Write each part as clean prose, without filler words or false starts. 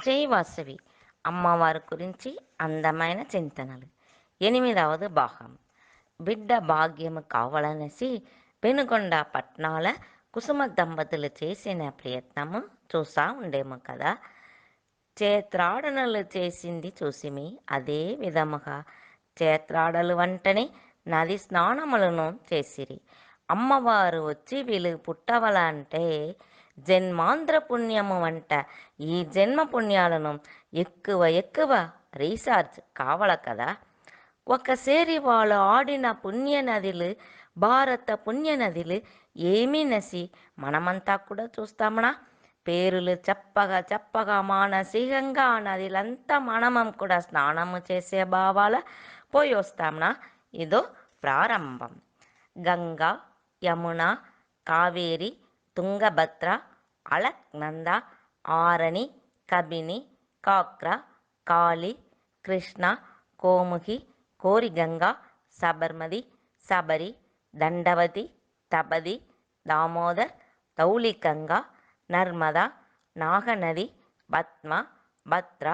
జై వాసవి అమ్మవారి గురించి అందమైన చింతనలు. 8వ భాగం. బిడ్డ భాగ్యము కావాలనేసి పెనుగొండ పట్నాల కుసుమ దంపతులు చేసిన ప్రయత్నము చూసా ఉండేము కదా. చేత్రాడనలు చేసింది చూసిమి. అదే విధముగా చేత్రాడలు వంటనే నది స్నానములను చేసిరి. అమ్మవారు వచ్చి వీళ్ళు పుట్టవల అంటే జన్మాంధ్ర పుణ్యము వంట ఈ జన్మ పుణ్యాలను ఎక్కువ రీఛార్జ్ కావాల కదా. ఒకసేరి వాళ్ళు ఆడిన పుణ్యనదులు, భారత పుణ్యనదులు ఏమీ నసి మనమంతా కూడా చూస్తామనా. పేరులు చెప్పగా మానసికంగా ఆ నదులంతా మనమం కూడా స్నానము చేసే భావాల పోయి వస్తామనా. ఇదో ప్రారంభం. గంగా, యమున, కావేరి, తుంగభద్ర, అలక్నంద, ఆరణి, కబిని, కాక్ర, కాళి, కృష్ణ, కోముఖి, కోరిగంగా, సబర్మది, శబరి, దండవతి, తపది, దామోదర్, తౌలికంగా, నర్మద, నాగనది, పద్మ, భద్ర,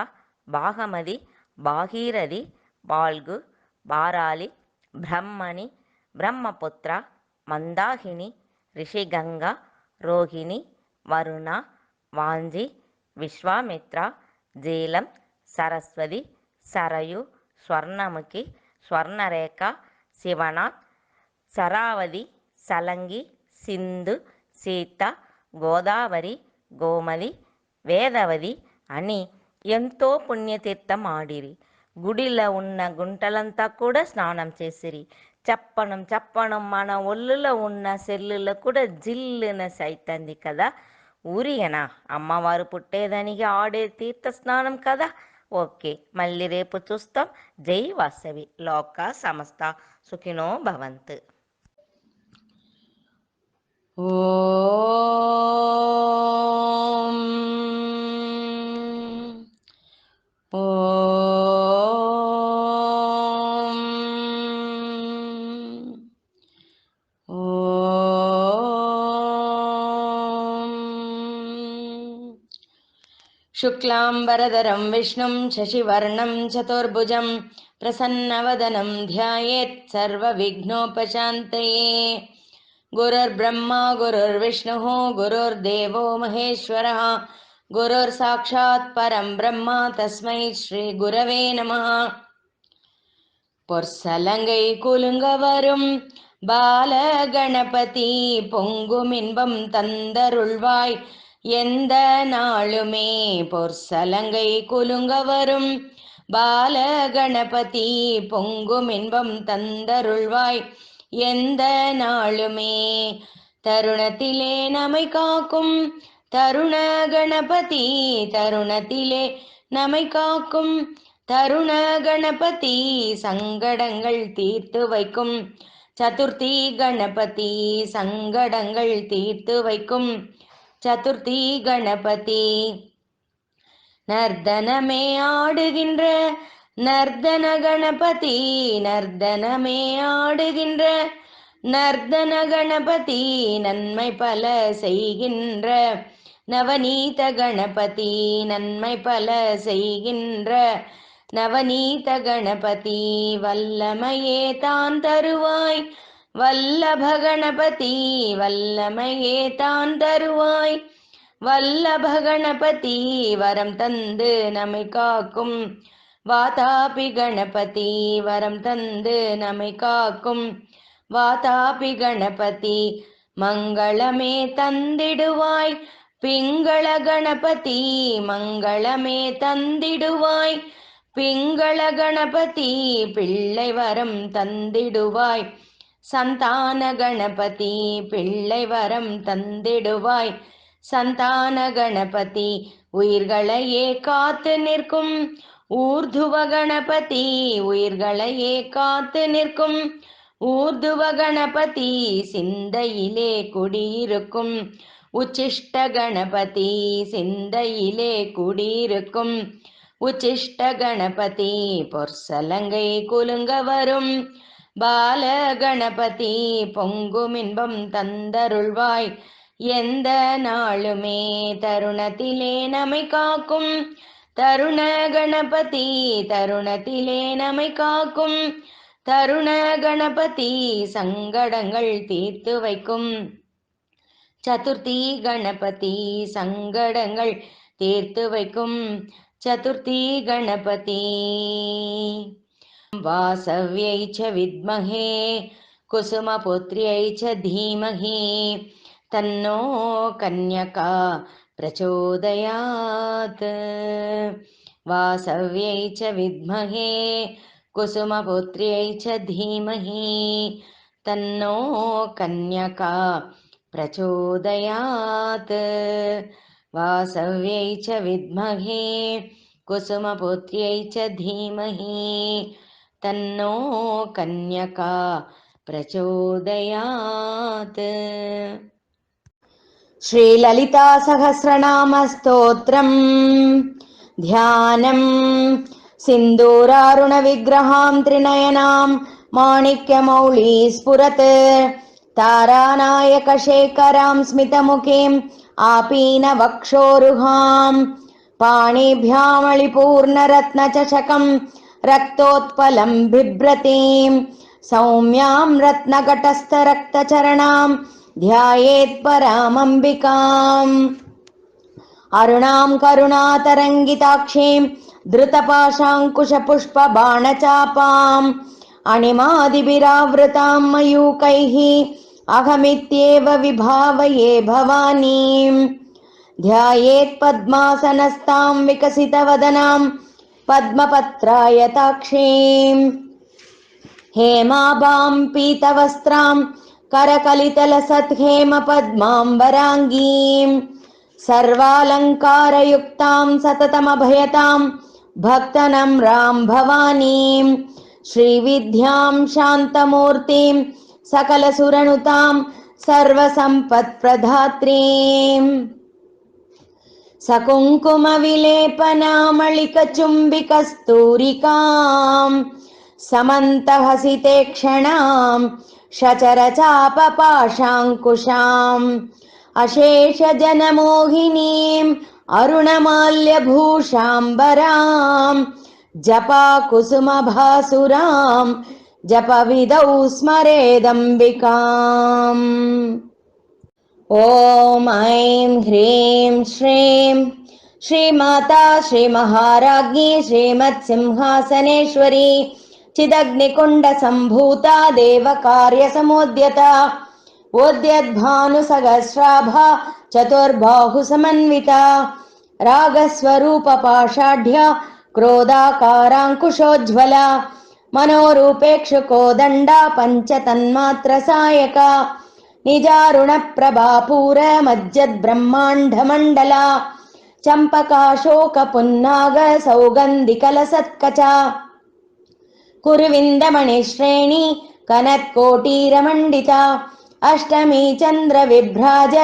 బాగమది, భాగీరథి, బాల్గు, బారాలి, బ్రహ్మణి, బ్రహ్మపుత్ర, మందాకిని, రిషిగంగ, రోహిణి, వరుణ, వాంజి, విశ్వామిత్ర, జీలం, సరస్వతి, సరయు, స్వర్ణముఖి, స్వర్ణరేఖ, శివనాథ్, శరావతి, సలంగి, సింధు, సీత, గోదావరి, గోమతి, వేదవతి అని ఎంతో పుణ్యతీర్థం ఆడిరి. గుడిలో ఉన్న గుంటలంతా కూడా స్నానం చేసిరి. చెప్పనం మన ఒళ్ళులో ఉన్న సెల్లులో కూడా జిల్లున సైతంది కదా. ఊరియనా అమ్మవారు పుట్టేదానికి ఆడే తీర్థ స్నానం కదా. ఓకే, మళ్ళీ రేపు చూస్తాం. జై వాసవి. లోక సమస్త సుఖినో భవంతు. ఓం ఓం ఓం శుక్లాంబరధరం విష్ణుం శశివర్ణం చతుర్భుజం ప్రసన్నవదనం ధ్యాయేత్ సర్వవిఘ్నోపశాంతయే. గురుర్బ్రహ్మ గురుర్విష్ణుః గురుర్దేవో మహేశ్వరः గురుర్సాక్షాత్ పరం బ్రహ్మ తస్మై శ్రీ గురవే నమః. பொற்சலங்கை குலுங்கவரும் பாலகணபதி பொங்குமின்பம் தந்தருள்வாய் எந்த நாளுமே. பொற்சலங்கை குலுங்கவரும் பாலகணபதி பொங்குமின்பம் தந்தருள்வாய் எந்த நாளுமே. தருணத்திலே நம்மை காக்கும் தருண கணபதி, தருணத்திலே நம்மை காக்கும் தருண கணபதி, சங்கடங்கள் தீர்த்து வைக்கும் சதுர்த்தி கணபதி, சங்கடங்கள் தீர்த்து வைக்கும் சதுர்த்தி கணபதி. நர்தனமே ஆடுகின்ற நர்தன கணபதி, நர்தனமே ஆடுகின்ற நர்தன கணபதி, நன்மை பல செய்கின்ற நவநீத கணபதி, நன்மை பல செய்கின்ற நவநீத கணபதி. வல்லமையே தான் தருவாய் வல்லப கணபதி, வல்லமையே தான் தருவாய் வல்லப கணபதி. வரம் தந்து நம்மை காக்கும் வாதாபி கணபதி, வரம் தந்து நம்மை காக்கும் வாதாபி கணபதி. மங்களமே தந்திடுவாய் பிங்கள கணபதி, மங்களமே தந்திடுவாய் பிங்கள கணபதி. பிள்ளை வரம் தந்திடுவாய் சந்தான கணபதி, பிள்ளை வரம் தந்திடுவாய் சந்தான கணபதி. உயிர்களையே காத்து நிற்கும் ஊர்துவ கணபதி, உயிர்களையே காத்து நிற்கும் ஊர்துவ கணபதி. சிந்தையிலே குடியிருக்கும் உச்சிஷ்ட கணபதி, சிந்தையிலே குடியிருக்கும் உச்சிஷ்ட கணபதி. பொற்சலங்கை குலுங்க வரும் பால கணபதி பொங்குமின்பம் தந்தருள்வாய் எந்த நாளுமே. தருணத்திலே நம்மை காக்கும் தருண கணபதி தருணத்திலே நம்மை காக்கும் தருண கணபதி சங்கடங்கள் தீர்த்து வைக்கும் சதுர்த்தி கணபதி சங்கடங்கள் தீர்த்து வைக்கும் சதுர்த்தி கணபதி वासव्यै च विद्महे कुसुमपुत्र्यै च धीमहि तन्नो कन्यका प्रचोदयात् वासव्यै च विद्महे कुसुमपुत्र्यै च धीमहि तन्नो कन्यका प्रचोदयात् वासव्यै च विद्महे कुसुमपुत्र्यै च धीमहि तन्नो कन्यका प्रचोदयात् श्रीललिता सहस्रनामस्तोत्रम् ध्यानम् सिन्दूरारुणविग्रहां त्रिनयनां माणिक्यमौळी स्फुरत् तारानायकशेखरां स्मितमुखीम् आपीनवक्षोरुहां पाणिभ्यामलिपूर्णरत्नचषकं रक्तोत्पलं बिभ्रतीं सौम्यां रत्नघटस्थरक्तचरणां ध्यायेत्परामम्बिकाम् अरुणां करुणातरङ्गिताक्षीं धृतपाशाङ्कुशपुष्पबाणचापाम् अणिमादिभिरावृतां मयूकैः अहमित्येव विभावये भवानीं ध्यायेत् पद्मासनस्तां विकसितवदनां पद्मपत्रायताक्षीं हेमाभां पीतवस्त्रां करकलितलसत्हेमपद्माम्बराङ्गीं सर्वालङ्कारयुक्तां सततमभयतां भक्तनम्रां भवानीं श्रीविद्यां शान्तमूर्तिं सकलसुरनुतां सर्वसम्पत्प्रदात्रीं सकुङ्कुमविलेपनामलिकचुम्बिकस्तूरिकां समन्तहसिते क्षणां शचरचापपाशाङ्कुशाम् अशेषजनमोहिनीम् अरुणमाल्यभूषाम्बरां जपाकुसुमभासुरां जपविधौ स्मरेदम्बिकाम् ॐ ऐं ह्रीं श्रीं श्रीमाता श्रीमहाराज्ञी श्रीमत्सिंहासनेश्वरी चिदग्निकुण्डसम्भूता देवकार्यसमुद्यता उद्यद्भानुसहस्राभा चतुर्बाहुसमन्विता रागस्वरूपपाषाढ्या क्रोधाकाराङ्कुशोज्ज्वला मनोरूपेक्षुकोदण्डा पञ्चतन्मात्रसायका निजारुणप्रभापूरमज्जद्ब्रह्माण्डमण्डला चम्पकाशोकपुन्नाग सौगन्धिकलसत्कचा कुरुविन्दमणिश्रेणी कनत्कोटीरमण्डिता अष्टमी चन्द्रविभ्राज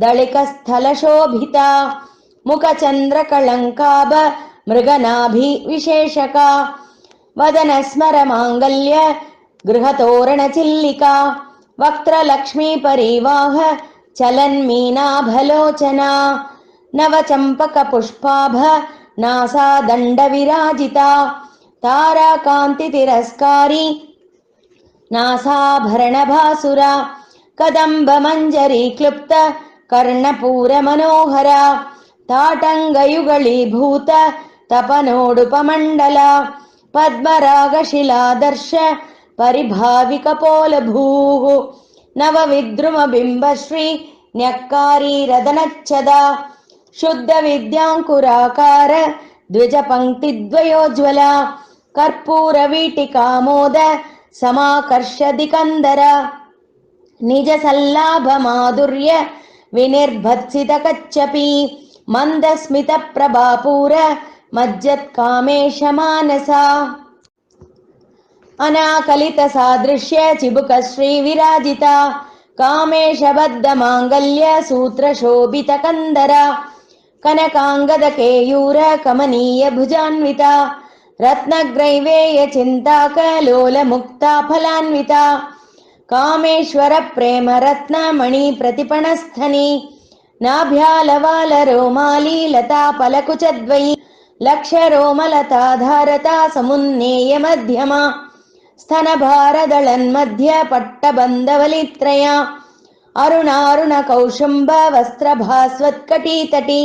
दळिकस्थलशोभिता मुखचन्द्रकलङ्काभ मृगनाभिविशेषका वदनस्मरमाङ्गल्य गृहतोरणचिल्लिका वक्त्रलक्ष्मीपरिवाह चलन्मीनाभलोचना नवचम्पकपुष्पाभ नासादण्डविराजिता ताराकान्तितिरस्कारी नासाभरणभासुरा कदम्बमञ्जरी क्लुप्त कर्णपूरमनोहरा ताटङ्गयुगलीभूत तपनोडुपमण्डला पद्मरागशिलादर्श परिभाविकपोलभूः नवविद्रुमबिम्बश्री न्यक्कारीरदनच्छदा शुद्धविद्याङ्कुराकार द्विजपङ्क्तिद्वयोज्ज्वला कर्पूरवीटिकामोद समाकर्षदिकन्दरा निजसल्लाभमाधुर्य विनिर्भत्सितकच्छपी मन्दस्मितप्रभापूर मज्जत्कामेशमानसा अनाकलितसादृश्य चिबुकश्रीविराजिता कामेशबद्धमाङ्गल्य सूत्रशोभितकन्दरा कनकाङ्गदकेयूर कमनीयभुजान्विता रत्नग्रैवेयचिन्ताकलोलमुक्ता फलान्विता कामेश्वरप्रेमरत्नमणिप्रतिपणस्थनी नाभ्यालवालरोमाली लताफलकुचद्वयी लक्षरोमलताधारता समुन्नेय मध्यमा स्तनभारदळन्मध्य पट्टबन्धवलित्रया अरुणारुणकौशुम्ब वस्त्रभास्वत्कटीतटी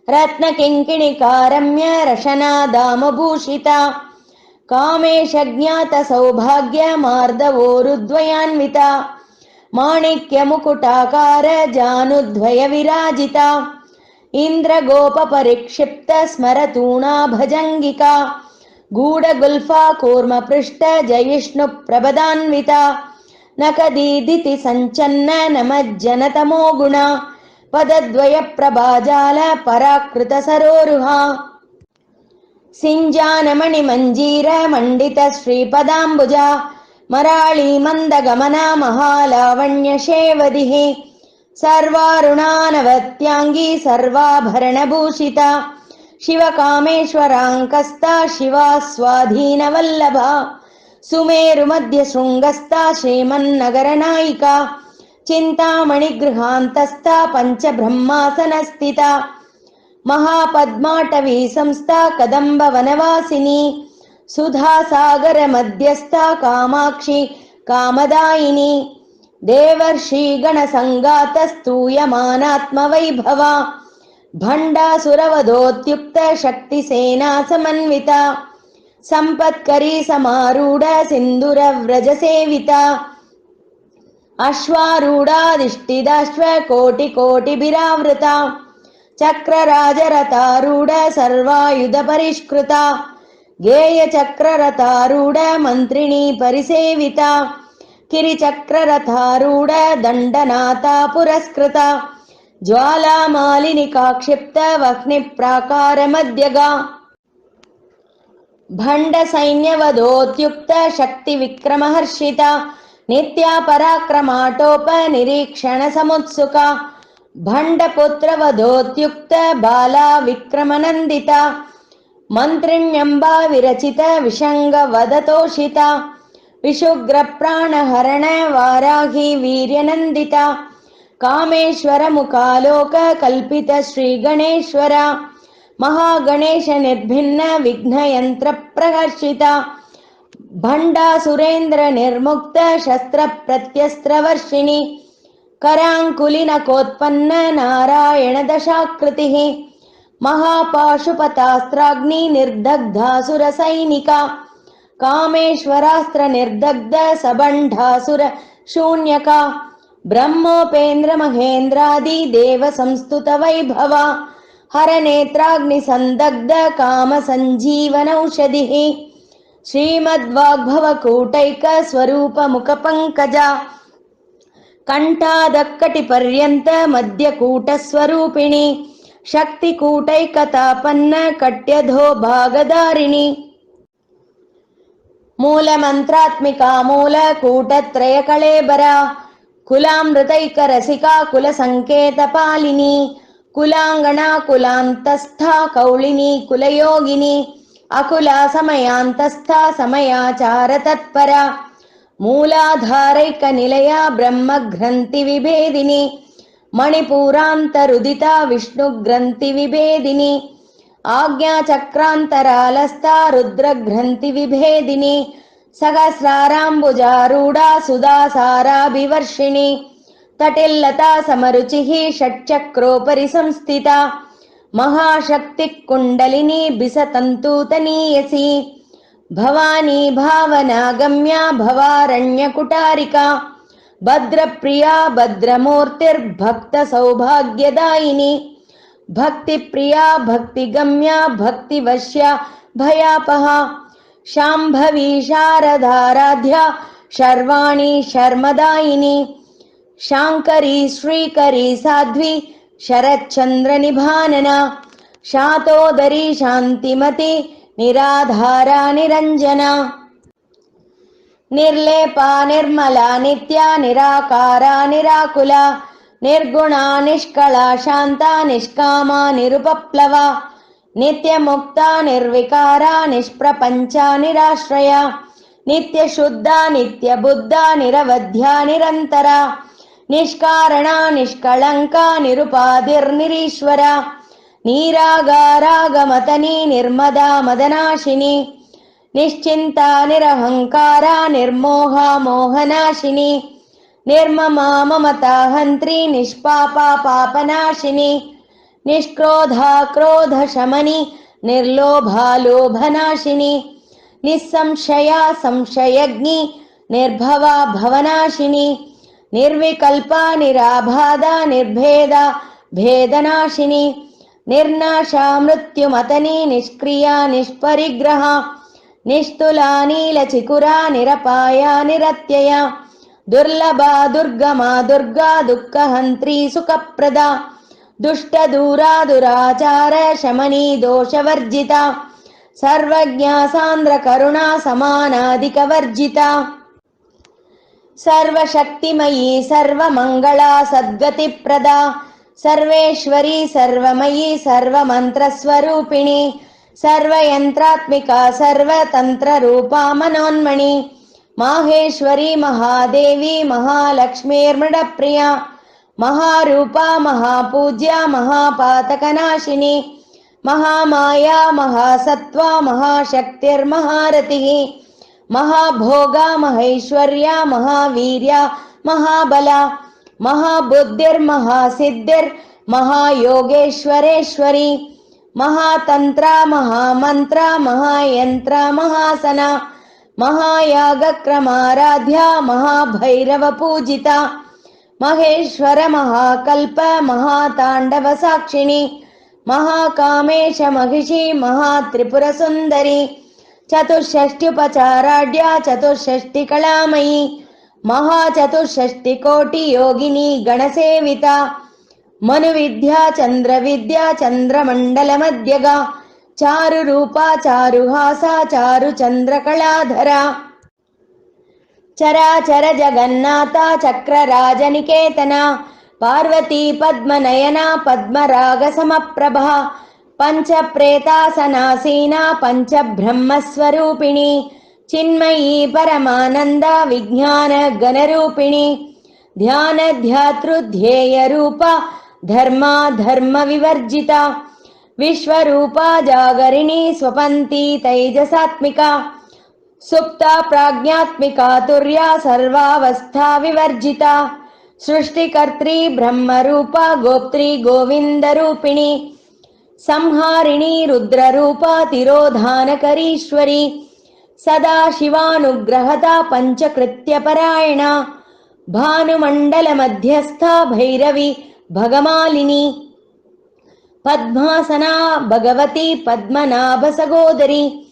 रत्नकिङ्किणिकारम्य रशनादामभूषिता कामेशज्ञातसौभाग्यमार्दवोरुद्वयान्विता माणिक्यमुकुटाकार जानुद्वय विराजिता इन्द्रगोपपरिक्षिप्त स्मरतूणा भजङ्गिका गूढगुल्फा कूर्मपृष्ठ जयिष्णुप्रभदान्विता नखदीदिति सञ्चन्न नमज्जनतमो गुणा पदद्वयप्रभाजाल पराकृतसरोरुहा सिञ्जानमणिमञ्जीर मण्डितश्रीपदाम्बुजा मराळी मन्दगमना महालावण्यशेवदिः सर्वारुणानवत्याङ्गी सर्वाभरणभूषिता शिवकामेश्वराङ्कस्ता शिवा स्वाधीनवल्लभा सुमेरुमध्यशृङ्गस्ता श्रीमन्नगरनायिका चिन्तामणिगृहान्तस्था पञ्चब्रह्मासनस्थिता महापद्माटवी संस्था कदम्बवनवासिनी सुधासागरमध्यस्था कामाक्षी कामदायिनी देवर्षिगणसङ्गातस्तूयमानात्मवैभवा भण्डासुरवधोत्युक्त शक्तिसेना समन्विता सम्पत्करी समारूढ सिन्दूरव्रजसेविता अश्वारूढाधिष्ठिताश्वकोटिकोटिभिरावृता चक्रराजरथारूढ सर्वायुधपरिष्कृता गेयचक्ररथारूढ मन्त्रिणी परिसेविता किरिचक्ररथारूढ दण्डनाथा पुरस्कृता ज्वालामालिनिकाक्षिप्त वह्निप्राकारमध्यगा भण्डसैन्यवधोत्युक्त शक्तिविक्रमहर्षिता नित्या पराक्रमाटोपनिरीक्षणसमुत्सुका भण्डपुत्रवधोत्युक्त बाला विक्रमनन्दिता मन्त्रिण्यम्बा विरचित विषङ्गवदतोषिता विशुग्रप्राणहरण वाराही वीर्यनन्दिता कामेश्वरमुखालोक कल्पित श्रीगणेश्वरा महागणेश निर्भिन्न विघ्नयन्त्रप्रहर्षिता भण्डासुरेन्द्र निर्मुक्त शस्त्र प्रत्यस्त्रवर्षिणी कराङ्कुलिनकोत्पन्न नारायण दशाकृतिः महापाशुपतास्त्राग्नि निर्दग्धासुर सैनिका कामेश्वरास्त्र निर्दग्ध सबण्ढासुर शून्यका ब्रह्मोपेन्द्र महेन्द्रादि देव संस्तुत वैभवा हरनेत्राग्नि संदग्ध काम संजीवनौषधिः श्रीमद्वाग्भवकूटैक स्वरूप मुख पंकजा कंठादक्कटिपर्यन्त मध्यकूट स्वरूपिणी शक्तिकूटैकतापन्न कट्यधो भागधारिणी मूलमन्त्रात्मिका मूलकूटत्रय कळेबरा कुलामृतैक रसिका कुलसंकेतपालिनी कुलांगना कुलांतस्था कौलिनी कुलयोगिनी अकुला समयांतस्था समयाचार तत्परा मूलाधारैक निलया ब्रह्मग्रन्थि विभेदिनी मणिपूरान्तरुदिता विष्णुग्रन्थि विभेदिनी आज्ञाचक्रान्तरालस्था रुद्रग्रन्थि विभेदिनी सहस्राराम्बुजारूढा सुधासाराभिवर्षिणी तटिल्लता समरुचिः षट्चक्रोपरि संस्थिता महाशक्तिः कुण्डलिनी बिसतन्तूतनीयसी भवानी भावनागम्या भवारण्यकुटारिका भद्रप्रिया भद्रमूर्तिर्भक्तसौभाग्यदायिनी भक्तिप्रिया भक्तिगम्या भक्तिवश्या भयापहा शाम्भवी शारदाराध्या शर्वाणी शर्मदायिनी शाङ्करी श्रीकरी साध्वी शरच्चन्द्रनिभानना शातोदरी शान्तिमती निराधारा निरञ्जना निर्लेपा निर्मला नित्या निराकारा निराकुला निर्गुणा निष्कला शान्ता निष्कामा निरुपप्लवा नित्यमुक्ता निर्विकारा निष्प्रपञ्चा निराश्रया नित्यशुद्धा नित्यबुद्धा निरवध्या निरन्तरा निष्कारणा निष्कळङ्का निरुपाधिर्निरीश्वरा నీరాగారాగమతనీ నిర్మదా మదనాశిని నిశ్చింతా నిరహంకారా నిర్మోహా మోహనాశిని నిర్మమా మమతా హంత్రి నిష్పాపా పాపనాశిని నిష్క్రోధా క్రోధ శమని నిర్లోభా లోభనాశిని నిస్సంశయా సంశయజ్ఞి నిర్భవా భవనాశిని నిర్వికల్పా నిరాబాధ నిర్భేద భేదనాశిని నిర్నాశా మృత్యుమతని నిష్క్రియా నిష్పరిగ్రహ నిస్తులా నీలచికురా నిరపాయా నిరత్యయ దుర్లభా దుర్గమా దుర్గా దుఃఖహంత్రీ సుఖప్రదా దుష్టదూరా దురాచార శమనీ దోషవర్జిత సర్వజ్ఞా సాంద్ర కరుణా సమానాధికవర్జిత సర్వశక్తిమయీ సర్వమంగళా సద్గతిప్రదా సర్వేశ్వరీ సర్వమయీ సర్వమంత్రస్వరూపిణి సర్వయంత్రాత్మికా సర్వతంత్రరూపా మనోన్మణి మాహేశ్వరీ మహాదేవి మహాలక్ష్మీర్మృడప్రియా మహారూపా మహాపూజ్య మహాపాతకనాశిని మహామాయా మహాసత్వా మహాశక్తిర్మహారతి మహాభోగా మహైశ్వర్య మహావీర్య మహాబల మహాబుద్ధిర్మహాసిద్ధిర్ మహాయోగేశ్వరేశ్వరి మహాతంత్ర మహామంత్ర మహాయంత్ర మహాసన మహాయాగక్రమారాధ్య మహాభైరవ పూజిత మహేశ్వర మహాకల్ప మహాతాండవ సాక్షిణి మహాకామేశ మహిషి మహాత్రిపుర సుందరి చతుషష్ట్యుపచారాఢ్య చతుషష్టి కళామయీ మహాచతుషష్టి కోటి యోగిని గణసేవిత మను విద్యా చంద్ర విద్యా చంద్రమండల మధ్యగా చారు రూపా చారుహాస చారు చంద్రకళాధర చరాచర జగన్నాథ చక్రరాజనికేతన పార్వతీ పద్మనయన పద్మరాగ సమప్రభ పంచప్రేతాసనాసీన పంచబ్రహ్మస్వరూపిణి చిన్మయీ పరమానంద విజ్ఞాన గణరూపిణి ధ్యాన ధ్యాతృధ్యేయ రూప ధర్మా ధర్మ వివర్జిత విశ్వరూపా జాగరిణి స్వపంతి తైజసాత్మిక సుప్త ప్రాజ్ఞాత్మికా తుర్యా సర్వావస్థా వివర్జిత సృష్టికర్త్రీ బ్రహ్మరూప గోప్త్రీ గోవిందరూపిణి సంహారిణి రుద్రరూప తిరోధానకరీశ్వరి సదాశివానుగ్రహత పంచకృత్యపరాయణ భానుమండల మధ్యస్థ భైరవి భగమాలిని పద్మాసనా భగవతి పద్మనాభ సగోదరి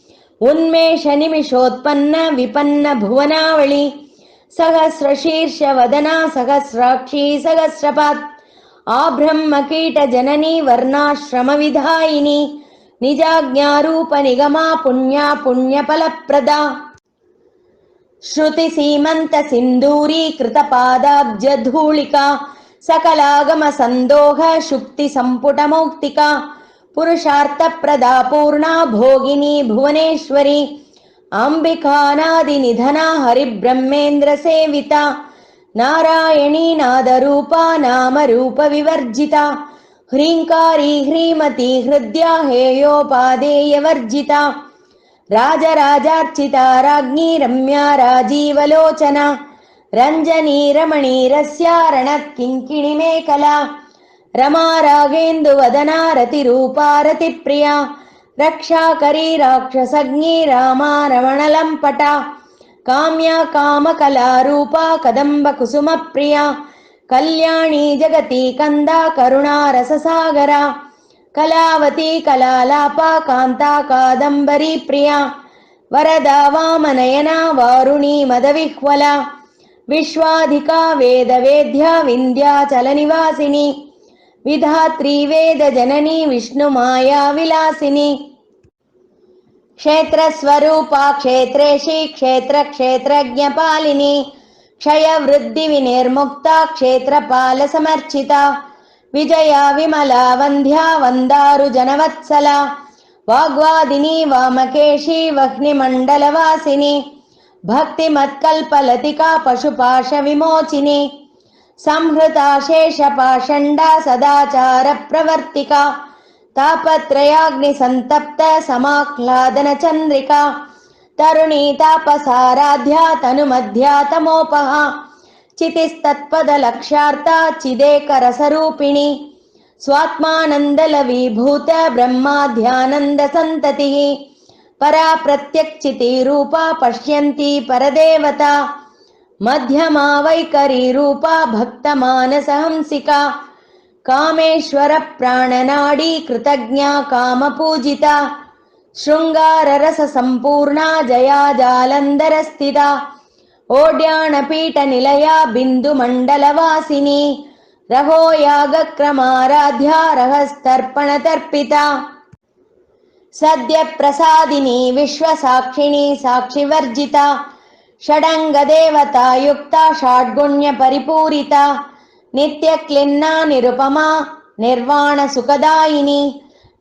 ఉన్మేష నిమిషోత్పన్న విపన్న భువనావళి సహస్రశీర్ష వదనా సహస్రాక్షి సహస్రపాత్ ఆబ్రహ్మ కీట జననీ వర్ణాశ్రమ విధాయిని నిజాజ్ఞారూప నిగమా పుణ్యా పుణ్యఫలప్రదా శృతి సీమంత సింధూరీ కృత పాదాబ్జధూళికా సకలాగమ సందోహ శుక్తి సంపుట మౌక్తిక పురుషార్థ ప్రదా పూర్ణా భోగిని భువనేశ్వరి అంబికానాది నిధన హరిబ్రహ్మేంద్ర సేవిత నారాయణీ నాదరూప నామరూప వివర్జిత హ్రీంకారీ హ్రీమతి హృద్యా హేయోపాదేయ వర్జిత రాజరాజార్చిత రాజ్ఞీ రమ్యా రాజీవలోచన రంజనీ రమణీరస్య రణత్కింకిణి మేఖలా రమా రాగేందు వదనా రతిరూపా రతిప్రియా రక్షాకరీ రాక్షసజ్ఞీ రామా రమణలంపట కామ్యా కామకళారూపా కదంబ కుసుమ ప్రియా కళ్యాణీ జగతి కందా కరుణా రససాగర కళావతి కళాలాప కాంతా కాదంబరీ ప్రియా వరదా వామనయన వారుణీ మదవిహ్వల విశ్వాధికా వేద వేద్య వింధ్యాచల నివాసిని విధాత్రీ వేద జననీ విష్ణు మాయా విలాసిని క్షేత్రస్వరూపా క్షేత్రేషి క్షేత్ర క్షేత్రజ్ఞపాలిని క్షయ వృద్ధి వినిర్ముక్త క్షేత్రపాల సమర్చిత విజయ విమలా వంధ్యా వందారు జనవత్సల వాగ్వాదిని వామకేశి వహ్నిమండలవాసిని భక్తిమత్కల్పలతికా పశుపాశ విమోచిని సంహృతా శేషపాషండా సదాచార ప్రవర్తిక तापत्रयाग्निसन्तप्त समाह्लादन चन्द्रिका तरुणी तापसाराध्या तनुमध्या तमोपः चितिस्तत्पदलक्ष्यार्ता चिदेकरसरूपिणी स्वात्मानन्दलवीभूत ब्रह्माध्यानन्दसन्ततिः परा प्रत्यक्चितिरूपा पश्यन्ती परदेवता मध्यमा वैकरीरूपा भक्तमानसहंसिका कामेश्वर प्राणनाडी कृतज्ञा कामपूजिता शृङ्गाररससम्पूर्णा जया जालन्धरस्थिता ओड्याणपीठनिलया बिन्दुमण्डलवासिनी रहो यागक्रमाराध्या रहस्तर्पणतर्पिता सद्यप्रसादिनी विश्वसाक्षिणी साक्षिवर्जिता षडङ्गदेवतायुक्ता षड्गुण्यपरिपूरिता नित्यक्लिन्ना निरुपमा निर्वाणसुखदायिनी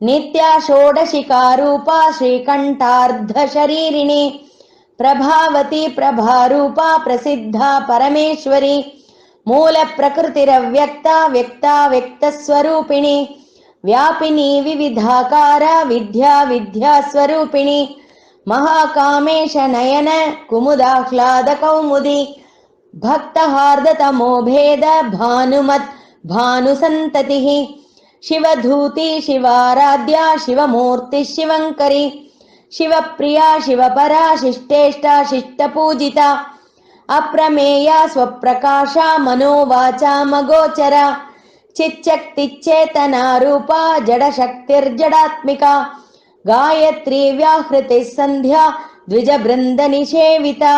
नित्या षोडशिकारूपा श्रीकण्ठार्धशरीरिणी प्रभावती प्रभारूपा प्रसिद्धा परमेश्वरी मूलप्रकृतिरव्यक्ता व्यक्ता व्यक्तस्वरूपिणी व्यापिनी विविधाकारा विद्या विद्यास्वरूपिणी महाकामेश नयन कुमुदाह्लादकौमुदी भक्तहार्दतमो भेद भानुमत् भानुसन्ततिः शिवधूती शिवाराध्या शिवमूर्ति शिवङ्करी शिवप्रिया शिवपरा शिष्टेष्टा शिष्टपूजिता अप्रमेया स्वप्रकाशा मनोवाचा मगोचरा चिच्चक्तिच्चेतना रूपा जडशक्तिर्जडात्मिका गायत्री व्याहृतिः सन्ध्या द्विजबृन्दनिषेविता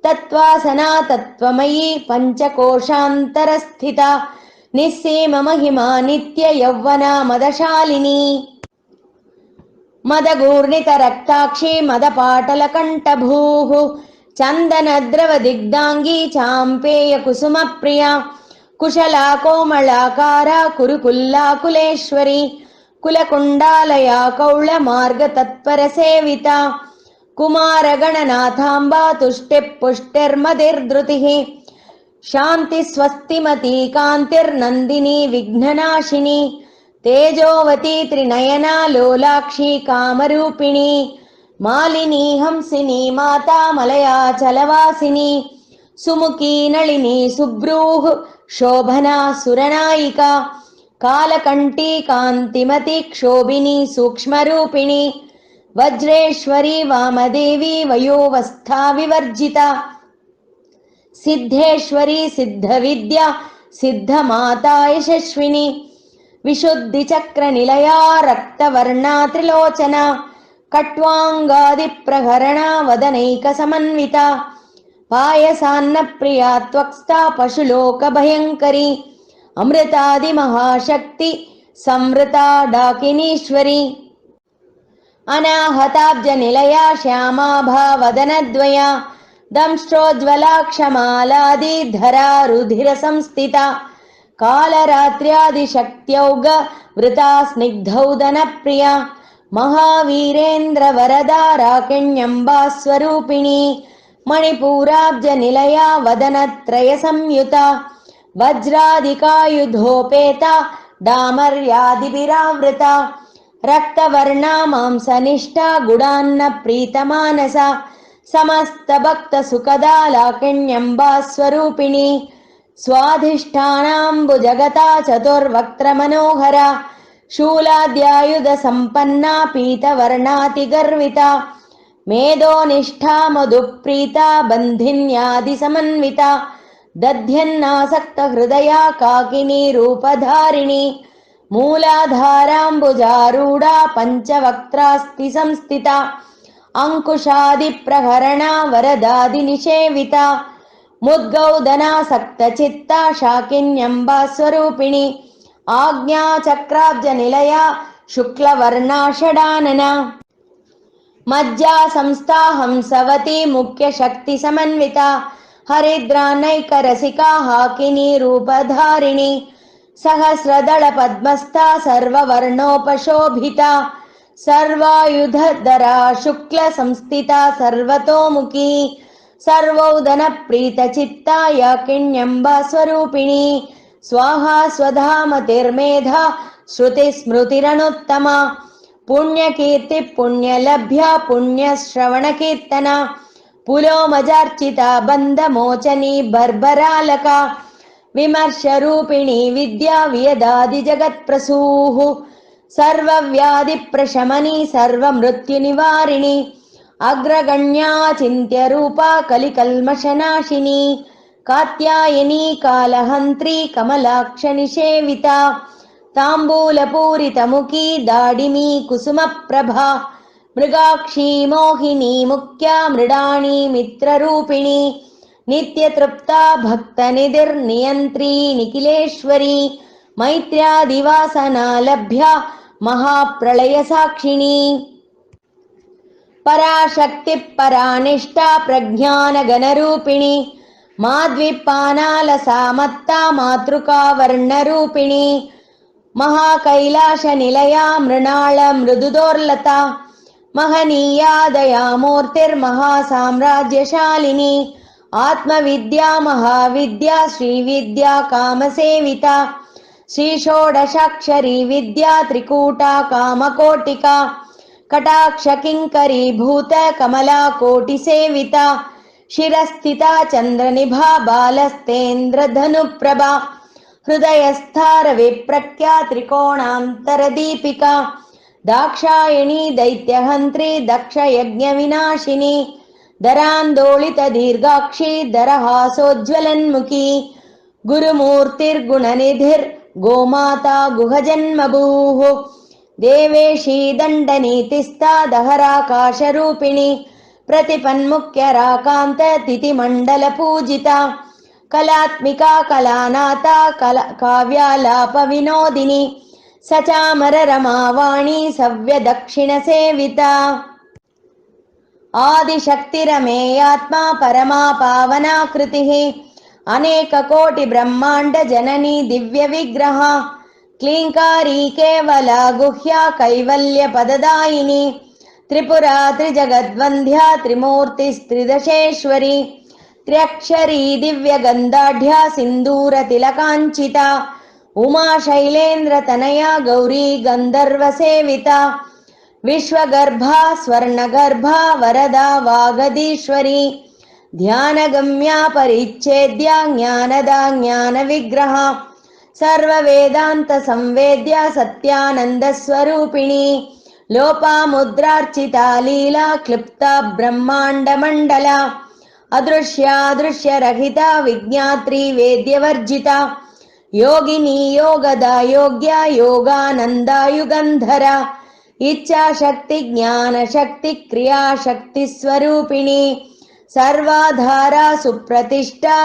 तत्त्वासना तत्त्वमयी पञ्चकोशान्तरस्थिता निस्सीममहिमा नित्ययौवना मदशालिनी मदगूर्णितरक्ताक्षी मदपाटलकण्ठभूः चन्दनद्रवदिग्धाङ्गी चाम्पेयकुसुमप्रिया कुशला कोमलाकारा कुरुकुल्लाकुलेश्वरी कुलकुण्डालया कौळमार्गतत्परसेविता कुमारगणनाथाम्बा तुष्टिः पुष्टिर्मतिर्धृतिः शान्तिस्वस्तिमती कान्तिर्नन्दिनी विघ्ननाशिनी तेजोवती त्रिनयना लोलाक्षी कामरूपिणी मालिनी हंसिनी माता मलया चलवासिनी सुमुखी नलिनी सुब्रूः शोभना सुरनायिका कालकण्ठी कान्तिमती क्षोभिनी सूक्ष्मरूपिणी वज्रेश्वरी वामदेवी वयोवस्था विवर्जिता सिद्धेश्वरी सिद्धविद्या सिद्धमाता यशस्विनी विशुद्धिचक्रनिलया रक्तवर्णा त्रिलोचना कट्वाङ्गादिप्रहरणा वदनैकसमन्विता पायसान्नप्रिया त्वक्स्था पशुलोकभयङ्करी अमृतादिमहाशक्ति संवृता डाकिनीश्वरी अनाहताब्जनिलया श्यामाभा वदनद्वया दंष्ट्रोज्ज्वलाक्षमालादिधरा रुधिरसंस्थिता कालरात्र्यादिशक्त्यौग वृता स्निग्धौदनप्रिया महावीरेन्द्रवरदा राकिण्यम्बा स्वरूपिणी मणिपूराब्जनिलया वदनत्रयसंयुता वज्रादिकायुधोपेता डामर्यादिभिरावृता रक्तवर्णा मांसनिष्ठा गुडान्नप्रीतमानसा समस्तभक्तसुखदा लाकिण्यम्बा स्वरूपिणी स्वाधिष्ठानाम्बुजगता चतुर्वक्त्रमनोहरा शूलाद्यायुधसम्पन्ना पीतवर्णातिगर्विता मेधोनिष्ठा मधुप्रीता बन्धिन्यादिसमन्विता दध्यन्नासक्तहृदया काकिनी रूपधारिणी मूलाधाराम्बुजारूढा पञ्चवक्त्रास्ति संस्थिता अंकुशादिप्रहरणा वरदादिनिषेविता मुद्गौदनासक्तचित्ता शाकिन्यम्बा स्वरूपिणी आज्ञाचक्राब्जनिलया शुक्लवर्णा षडानना मज्जा संस्था हंसवती मुख्यशक्तिसमन्विता हरिद्रानैकरसिका हाकिनी रूपधारिणी सहस्रदलपद्मस्था सर्ववर्णोपशोभिता सर्वायुधधरा शुक्लसंस्थिता सर्वतोमुखी सर्वौदनप्रीतचित्ता याकिन्यम्बा स्वरूपिणी स्वाहा स्वधामतिर्मेधा श्रुतिस्मृतिरनुत्तमा पुण्यकीर्ति पुण्यलभ्या पुण्यश्रवणकीर्तना पुलोमजार्चिता बन्धमोचनी बर्बरालका विमर्शरूपिणी विद्या वियदादिजगत्प्रसूः सर्वव्याधिप्रशमनी सर्वमृत्युनिवारिणी अग्रगण्या चिन्त्यरूपा कलिकल्मषनाशिनी कात्यायनी कालहन्त्री कमलाक्षनिषेविता ताम्बूलपूरितमुखी दाडिमी कुसुमप्रभा मृगाक्षी मोहिनी मुख्या मृडाणी मित्ररूपिणी नित्यतृप्ता भक्तनिधिर्नियन्त्री निखिलेश्वरी मैत्र्यादिवासना लभ्या महाप्रलयसाक्षिणी पराशक्ति परानिष्ठा प्रज्ञानगणरूपिणी माद्विपानालसामत्ता मातृका वर्णरूपिणी महाकैलाशनिलया मृणाल मृदुदोर्लता महनीया दयामूर्तिर्महासाम्राज्यशालिनी आत्मविद्या महाविद्या श्रीविद्या कामसेविता श्रीषोडशाक्षरी विद्या त्रिकूटा कामकोटिका कटाक्षकिङ्करीभूत कमला कोटिसेविता शिरस्थिता चन्द्रनिभा बालस्तेन्द्रधनुप्रभा हृदयस्थारविप्रख्या त्रिकोणान्तरदीपिका दाक्षायणी दैत्यहन्त्री दक्षयज्ञविनाशिनी दरान्दोलितदीर्घाक्षी दरहासोज्ज्वलन्मुखी गुरुमूर्तिर्गुणनिधिर्गोमाता गुहजन्मभूः देवेशी दण्डनीतिस्था दहराकाशरूपिणी प्रतिपन्मुख्यराकान्त तिथिमण्डलपूजिता कलात्मिका कलानाथा काव्यालापविनोदिनी सचामररमावाणी सव्यदक्षिणसेविता आदिशक्तिरमेयात्मा परमा पावनाकृतिः अनेककोटिब्रह्माण्डजननी दिव्यविग्रह क्लीङ्कारी केवला गुह्या कैवल्यपददायिनी त्रिपुरा त्रिजगद्वन्द्या त्रिमूर्तिस्त्रिदशेश्वरी त्र्यक्षरी दिव्यगन्धाढ्या सिन्दूरतिलकाञ्चिता उमा शैलेन्द्रतनया गौरी गन्धर्वसेविता विश्वगर्भा स्वर्णगर्भा वरदा वागदीश्वरी ध्यानगम्या परिच्छेद्या ज्ञानदा ज्ञानविग्रह सर्ववेदान्तसंवेद्या सत्यानन्दस्वरूपिणी लोपामुद्रार्चिता लीला क्लिप्ता ब्रह्माण्डमण्डला अदृश्यादृश्यरहिता विज्ञात्री वेद्यवर्जिता योगिनी योगदा योग्या योगानन्दा युगन्धरा इच्छाशक्ति ज्ञानशक्ति क्रियाशक्ति स्वरूपिणी सर्वाधारा सुप्रतिष्ठा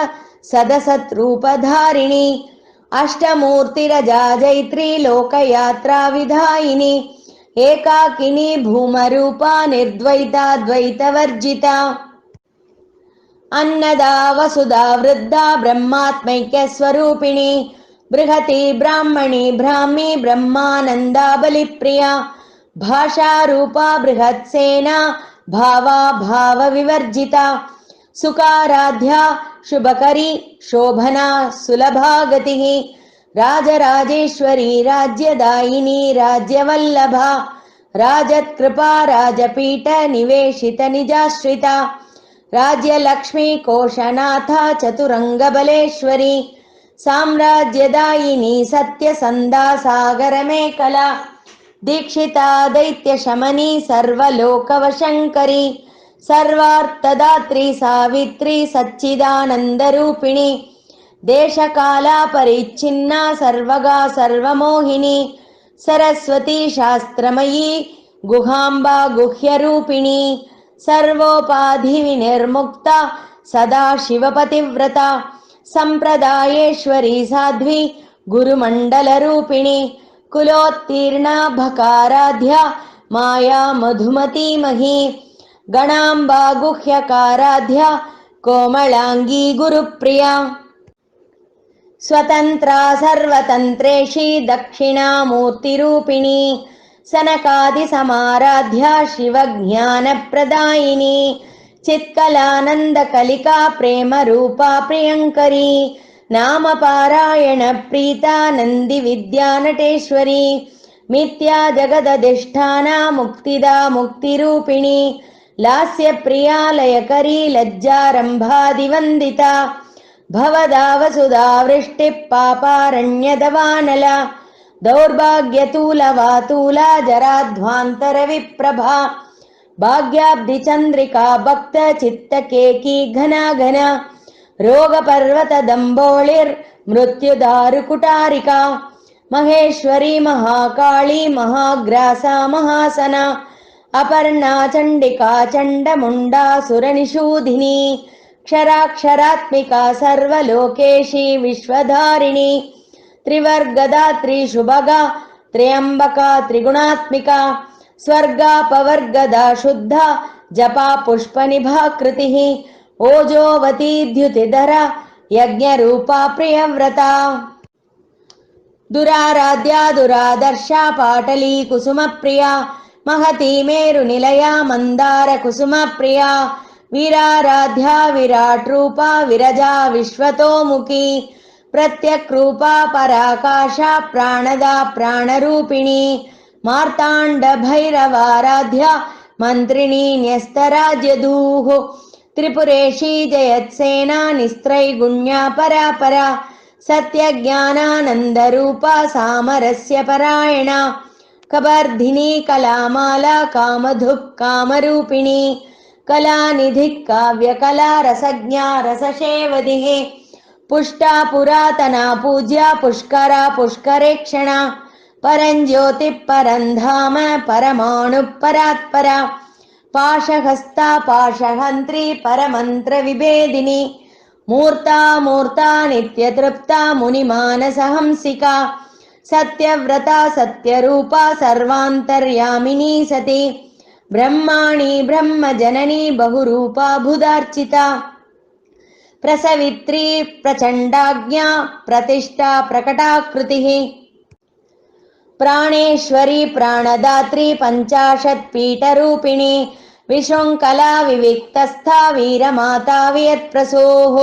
सदसद्रूपधारिणी अष्टमूर्तिरजा जैत्री लोकयात्रा विधायिनी एकाकिनी भूमरूपा निर्द्वैता द्वैतवर्जिता अन्नदा वसुधा वृद्धा ब्रह्मात्मैक्यस्वरूपिणी बृहती ब्राह्मणी ब्राह्मी ब्रह्मानन्दा बलिप्रिया भाषारूपा बृहत्सेना भावा भावविवर्जिता सुकाराध्या शुभकरी शोभना सुलभा गतिः राजराजेश्वरी राज्यदायिनी राज्यवल्लभा राजत्कृपा राजपीठ निवेशित निजाश्रिता राज्यलक्ष्मी कोशनाथा चतुरङ्गबलेश्वरी साम्राज्यदायिनी सत्यसन्धा सागरमेखला दीक्षिता दैत्यशमनी सर्वलोकवशङ्करी सर्वार्थदात्री सावित्री सच्चिदानन्दरूपिणी देशकाला परिच्छिन्ना सर्वगा सर्वमोहिनी सरस्वती शास्त्रमयी गुहाम्बा गुह्यरूपिणी सर्वोपाधिविनिर्मुक्ता सदा शिवपतिव्रता सम्प्रदायेश्वरी साध्वी गुरुमण्डलरूपिणी कुलोत्तीर्णा भकाराध्या माया मधुमती मही गणाम्बा गुह्यकाराध्या कोमलांगी गुरुप्रिया स्वतंत्रा सर्वतंत्रेशी दक्षिणामूर्तिरूपिणी सनकादिसमाराध्या शिवज्ञानप्रदायिनी चित्कलानन्दकलिका प्रेमरूपा प्रियङ्करी नामपारायण प्रीता नन्दिविद्यानटेश्वरी मिथ्या जगदधिष्ठाना मुक्तिदा मुक्तिरूपिणी लास्यप्रिया लयकरी लज्जारम्भादिवन्दिता भवदावसुधा वृष्टिः पापारण्यदवानला दौर्भाग्यतूलवातूला जराध्वान्तरविप्रभा भाग्याब्धिचन्द्रिका भक्तचित्तकेकी घना घना रोगपर्वतदम्बोळिर्मृत्युदारुकुटारिका महेश्वरी महाकाली महाग्रासा महासना अपर्णा चण्डिका चण्डमुण्डा सुरनिषूधिनी क्षराक्षरात्मिका सर्वलोकेशी विश्वधारिणी त्रिवर्गदात्री शुभगा त्र्यम्बका त्रिगुणात्मिका स्वर्गापवर्गदा शुद्धा जपा पुष्पनिभाकृतिः ओजोवती द्युतिधरा यज्ञरूपा प्रियव्रता दुराराध्या दुरादर्शा पाटली कुसुमप्रिया महती मेरुनिलया मन्दारकुसुमप्रिया वीराराध्या विराट्रूपा विरजा विश्वतोमुखी प्रत्यक्रूपा पराकाशा प्राणदा प्राणरूपिणी मार्ताण्डभैरवाराध्या मन्त्रिणी न्यस्तराज्यधूः त्रिपुरेशी जयत्सेना निस्त्रैगुण्या परापरा सत्यज्ञानानन्दरूपा सामरस्यपरायणा कबर्धिनी कलामाला कामधुक् कामरूपिणी कलानिधिः काव्यकला रसज्ञा रससेवधिः पुष्टा पुरातना पूज्या पुष्करा पुष्करेक्षणा परञ्ज्योतिः परन्धाम परमाणुः परात्परा पाशहस्ता पाशहन्त्री परमन्त्रविभेदिनी मूर्ता मूर्ता नित्यतृप्ता मुनिमानसहंसिका सत्यव्रता सत्यरूपा सर्वान्तर्यामिनी सती ब्रह्माणी ब्रह्मजननी बहुरूपा बुधार्चिता प्रसवित्री प्रचण्डाज्ञा प्रतिष्ठा प्रकटाकृतिः प्राणेश्वरी प्राणदात्री पञ्चाशत्पीठरूपिणी विशृङ्खला विविक्तस्था वीरमाता वियत्प्रसूः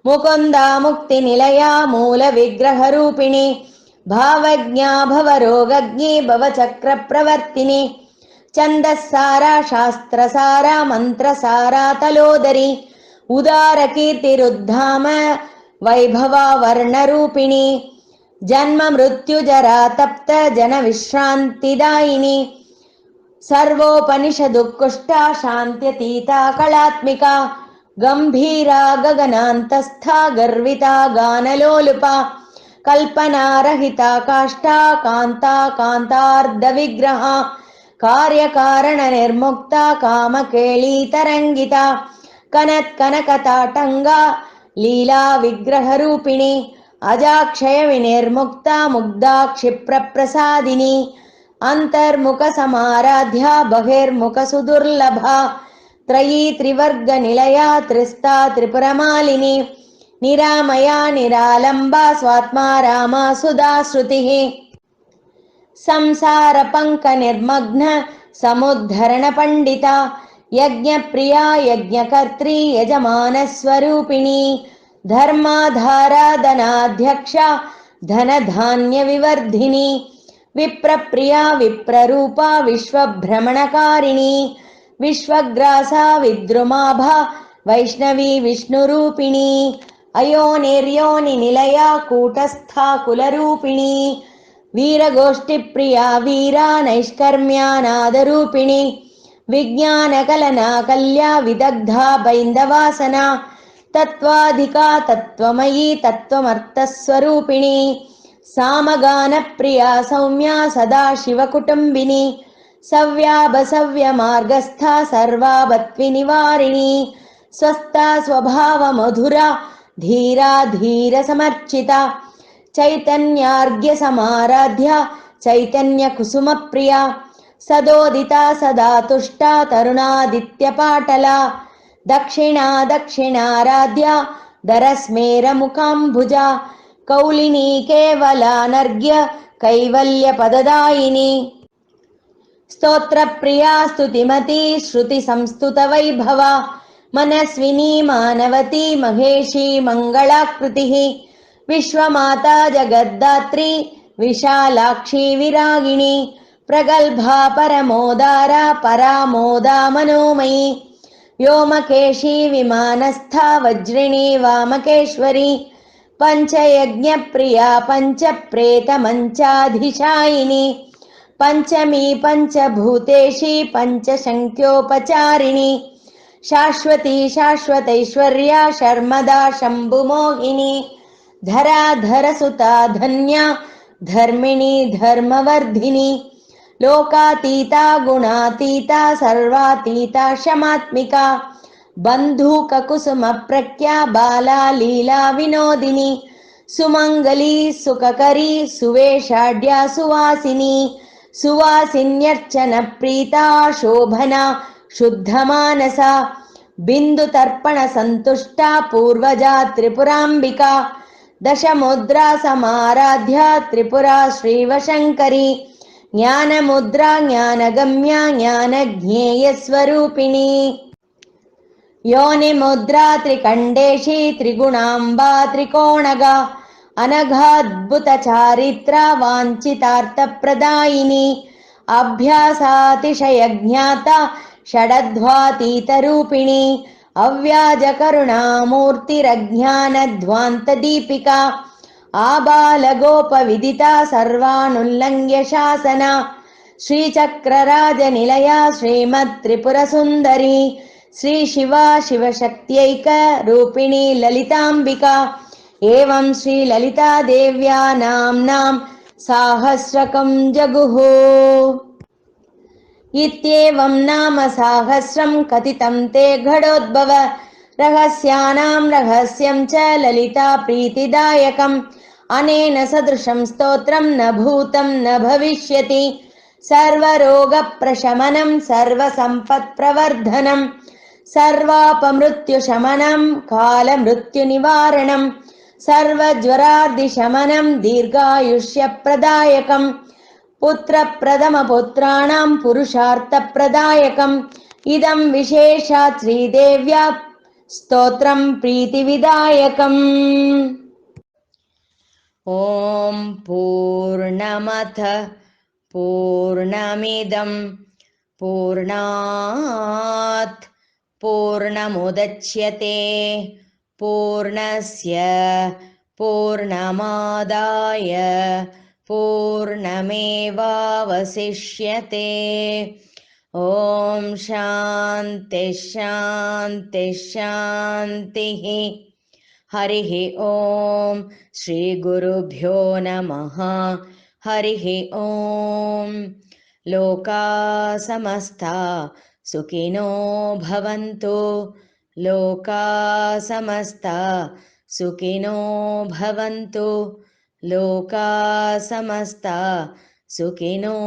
मुकुन्दा मुक्तिनिलया मूलविग्रहरूपिणी भावज्ञा भवरोगज्ञी भवचक्रप्रवर्तिनी छन्दस्सारा शास्त्रसारा मन्त्रसारा तलोदरी उदारकीर्तिरुद्धाम वैभवा वर्णरूपिणी जन्म मृत्युजरा तप्त जनविश्रान्तिदायिनी सर्वोपनिषदुत्कृष्टा शान्त्यतीता कलात्मिका गम्भीरा गगनान्तस्था गर्विता गानलोलुपा कल्पनारहिता काष्ठा कान्ता कान्तार्धविग्रहा कार्यकारणनिर्मुक्ता कामकेळीतरङ्गिता कनत्कनकताटङ्गा लीला विग्रहरूपिणी अजाक्षय विनिर्मुक्ता मुग्धा क्षिप्रप्रसादिनी अन्तर्मुखसमाराध्या बहिर्मुखसुदुर्लभा त्रयी त्रिवर्गनिलया त्रिस्ता त्रिपुरमालिनी निरामया निरालम्बा स्वात्मा रामा सुधा श्रुतिः संसारपङ्कनिर्मग्न समुद्धरणपण्डिता यज्ञप्रिया यज्ञकर्त्री यजमानस्वरूपिणी धर्माधाराधनाध्यक्षा धनधान्यविवर्धिनी विप्रप्रिया विप्ररूपा विश्वभ्रमणकारिणी विश्वग्रासा विद्रुमाभा वैष्णवी विष्णुरूपिणी अयोनिर्योनिनिलया कूटस्था कुलरूपिणी वीरगोष्ठिप्रिया वीरा नैष्कर्म्यानादरूपिणी विज्ञानकलना कल्या विदग्धा बैन्दवासना तत्त्वाधिका तत्त्वमयी तत्त्वमर्थस्वरूपिणी सामगानप्रिया सौम्या सदा शिवकुटुम्बिनी सव्याभसव्यमार्गस्था सर्वापत्विनिवारिणी स्वस्था स्वभावमधुरा धीरा धीरसमर्चिता चैतन्यार्घ्यसमाराध्या चैतन्यकुसुमप्रिया सदोदिता सदा तुष्टा तरुणादित्यपाटला दक्षिणा दक्षिणाराध्या दरस्मेरमुखाम्बुजा कौलिनी केवलानर्घ्य कैवल्यपददायिनी स्तोत्रप्रिया स्तुतिमती श्रुतिसंस्तुतवैभवा मनस्विनी मानवती महेशी मङ्गलाकृतिः विश्वमाता जगद्धात्री विशालाक्षी विरागिणी प्रगल्भा परमोदारा परामोदा मनोमयी व्योमकेशी विमानस्था वज्रिणी वामकेश्वरी पंचयज्ञप्रिया पंचप्रेतमंचाधिशायिनी पंचमी पंचभूतेशी पंचशंख्योपचारिणी शाश्वती शाश्वतैश्वर्या शर्मदा शंभुमोहिनी धराधरसुता धन्या धर्मिणी धर्मवर्धिनी लोकातीता गुणातीता सर्वातीता क्षमात्मिका बन्धूककुसुमप्रख्या बाला लीला विनोदिनी सुमंगली सुखकरी सुवेशाढ्या सुवासिनी सुवासिन्यर्चनप्रीता शोभना शुद्धमानसा बिन्दुतर्पणसन्तुष्टा पूर्वजा त्रिपुराम्बिका दशमुद्रा समाराध्या त्रिपुरा श्रीवशङ्करी ज्ञानमुद्रा ज्ञानगम्या ज्ञानज्ञेयस्वरूपिणी योनिमुद्रा त्रिकण्डेशी त्रिगुणाम्बा त्रिकोणगा अनघाद्भुतचारित्रा वाञ्छितार्थप्रदायिनी अभ्यासातिशयज्ञाता षडध्वातीतरूपिणी अव्याजकरुणामूर्तिरज्ञानध्वान्तदीपिका आबालगोपविदिता सर्वानुल्लङ्घ्य शासना श्रीचक्रराजनिलया श्रीमत्त्रिपुरसुन्दरी श्रीशिवा शिवशक्त्यैकरूपिणी ललिताम्बिका एवं श्रीललितादेव्या नाम्नां साहस्रकं जगुः इत्येवं नाम साहस्रं कथितं ते घटोद्भव रहस्यानां रहस्यं च ललिता प्रीतिदायकम् अनेन सदृशं स्तोत्रं न भूतं न भविष्यति सर्वरोगप्रशमनं सर्वसम्पत्प्रवर्धनं सर्वापमृत्युशमनं कालमृत्युनिवारणं सर्वज्वरादिशमनं दीर्घायुष्यप्रदायकं पुत्रप्रथमपुत्राणां पुरुषार्थप्रदायकम् इदं विशेषात् श्रीदेव्या स्तोत्रं प्रीतिविदायकम्। ॐ पूर्णमथ पूर्णमिदं पूर्णात् पूर्णमुदच्यते पूर्णस्य पूर्णमादाय पूर्णमेवावशिष्यते। ॐ शान्ति शान्ति शान्तिः। हरिः ॐ श्रीगुरुभ्यो नमः। हरिः ॐ लोकाः समस्ता सुखिनो भवन्तु। लोकाः समस्ता सुखिनो भवन्तु। लोकाः समस्ता सुखिनो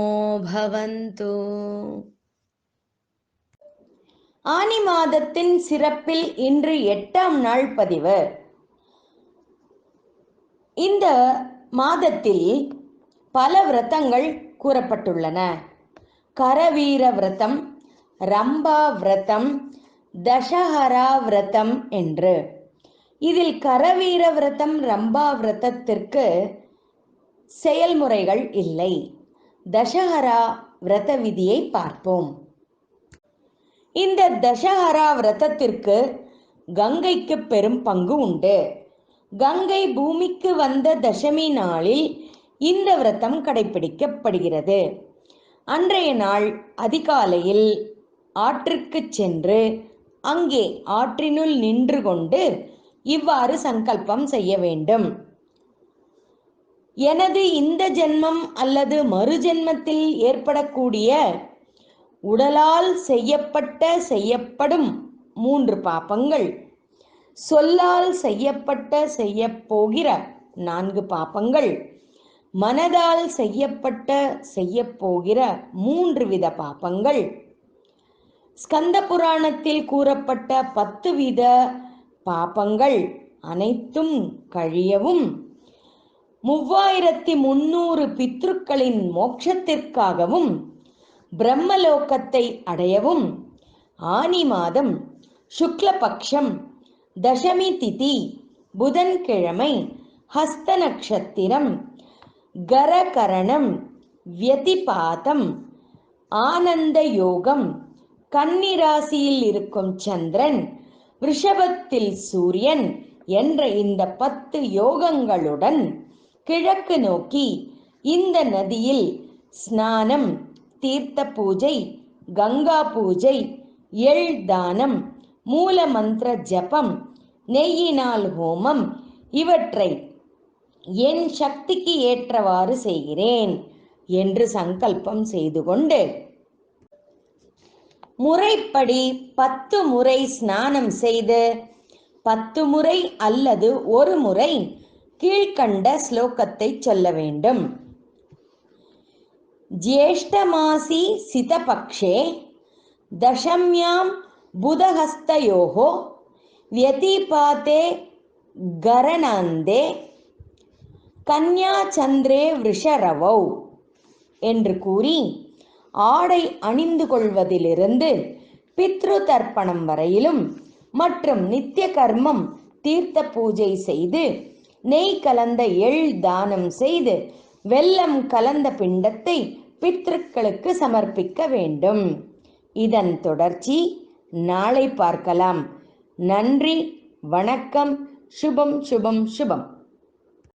भवन्तु। ஆனி மாதத்தின் சிறப்பில் இன்று 8ஆம் நாள் பதிவு. இந்த மாதத்தில் பல விரதங்கள் கூறப்பட்டுள்ளன. கரவீர விரதம், ரம்பா விரதம், தசஹரா விரதம் என்று. இதில் கரவீர விரதம் ரம்பா விரதத்திற்கு செயல்முறைகள் இல்லை. தசஹரா விரத விதியை பார்ப்போம். இந்த தசஹரா விரதத்திற்கு கங்கைக்கு பெரும் பங்கு உண்டு. கங்கை பூமிக்கு வந்த தசமி நாளில் இந்த விரதம் கடைபிடிக்கப்படுகிறது. அன்றைய நாள் அதிகாலையில் ஆற்றுக்கு சென்று அங்கே ஆற்றினுள் நின்று கொண்டு இவ்வாறு சங்கல்பம் செய்ய வேண்டும். எனது இந்த ஜென்மம் அல்லது மறு ஜென்மத்தில் ஏற்படக்கூடிய உடலால் செய்யப்படும் 3 பாபங்கள், சொல்லால் செய்யப்போகிற 4 பாபங்கள், மனதால் செய்யப்போகிற 3 வித பாபங்கள், ஸ்கந்த புராணத்தில் கூறப்பட்ட 10 வித பாபங்கள் அனைத்தும் கழியவும் 3300 பித்ருக்களின் மோட்சத்திற்காகவும் பிரம்மலோகத்தை அடையவும் ஆனி மாதம் சுக்லபக்ஷம் தசமி திதி புதன்கிழமை ஹஸ்த நட்சத்திரம், கரகரணம், வியதிபாதம், ஆனந்த யோகம், கன்னிராசியில் இருக்கும் சந்திரன், ரிஷபத்தில் சூரியன் என்ற இந்த 10 யோகங்களுடன் கிழக்கு நோக்கி இந்த நதியில் ஸ்நானம், தீர்த்த பூஜை, கங்கா பூஜை, எள் தானம், மூல மந்திர ஜபம், நெய்யினால் ஹோமம் இவற்றை என் சக்திக்கு ஏற்றவாறு செய்கிறேன் என்று சங்கல்பம் செய்து கொண்டு முறைப்படி 10 முறை ஸ்நானம் செய்து 10 முறை அல்லது ஒரு முறை கீழ்கண்ட ஸ்லோகத்தை சொல்ல வேண்டும். ஜேஷ்டமாசி சிதபக்ஷே தசம்யாம் புதஹஸ்தயோகோ வியதிபாதே கரணாந்தே கன்யாசந்திரே விஷரவௌ என்று கூறி ஆடை அணிந்து கொள்வதிலிருந்து பித்ரு தர்ப்பணம் வரையிலும் மற்றும் நித்திய கர்மம் தீர்த்த பூஜை செய்து நெய் கலந்த எள் தானம் செய்து வெல்லம் கலந்த பிண்டத்தை பித்ருக்களுக்கு சமர்ப்பிக்க வேண்டும். இதன் தொடர்ச்சி நாளை பார்க்கலாம். நன்றி, வணக்கம். சுபம் சுபம் சுபம்.